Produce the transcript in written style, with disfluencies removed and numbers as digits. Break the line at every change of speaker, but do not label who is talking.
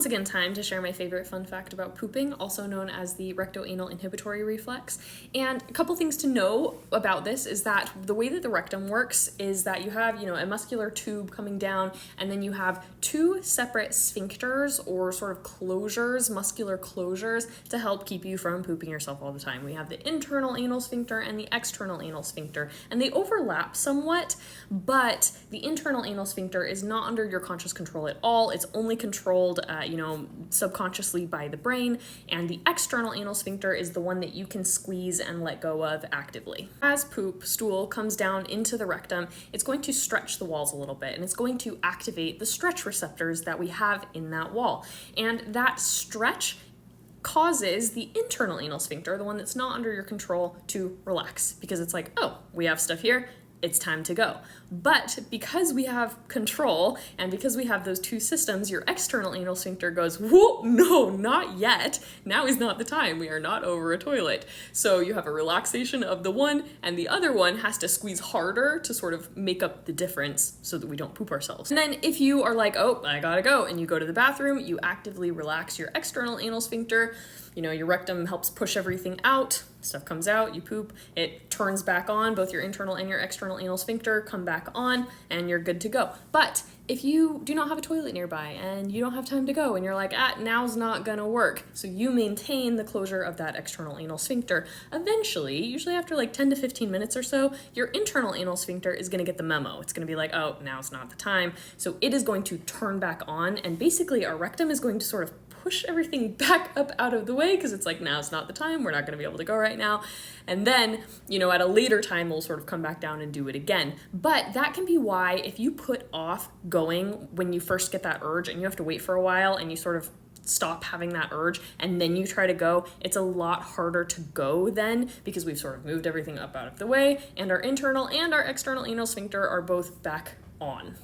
Once again, time to share my favorite fun fact about pooping, also known as the rectoanal inhibitory reflex. And a couple things to know about this is that the way that the rectum works is that you have, a muscular tube coming down, and then you have two separate sphincters or sort of closures, muscular closures, to help keep you from pooping yourself all the time. We have the internal anal sphincter and the external anal sphincter, and they overlap somewhat, but the internal anal sphincter is not under your conscious control at all. It's only controlled subconsciously by the brain, and the external anal sphincter is the one that you can squeeze and let go of actively. As stool comes down into the rectum, it's going to stretch the walls a little bit, and it's going to activate the stretch receptors that we have in that wall. And that stretch causes the internal anal sphincter, the one that's not under your control, to relax, because it's like, oh, we have stuff here, it's time to go. But because we have control and because we have those two systems, your external anal sphincter goes, whoa, no, not yet. Now is not the time. We are not over a toilet. So you have a relaxation of the one, and the other one has to squeeze harder to sort of make up the difference so that we don't poop ourselves. And then if you are like, oh, I gotta go, and you go to the bathroom, you actively relax your external anal sphincter. Your rectum helps push everything out, stuff comes out, you poop, it turns back on, both your internal and your external anal sphincter come back on, and you're good to go. But if you do not have a toilet nearby and you don't have time to go and you're like, now's not gonna work, so you maintain the closure of that external anal sphincter, eventually, usually after like 10 to 15 minutes or so, your internal anal sphincter is gonna get the memo. It's gonna be like, oh, now's not the time. So it is going to turn back on, and basically our rectum is going to sort of push everything back up out of the way, because it's like, now's not the time, we're not going to be able to go right now. And then, at a later time, we'll sort of come back down and do it again. But that can be why if you put off going when you first get that urge and you have to wait for a while and you sort of stop having that urge and then you try to go, it's a lot harder to go then, because we've sort of moved everything up out of the way and our internal and our external anal sphincter are both back on.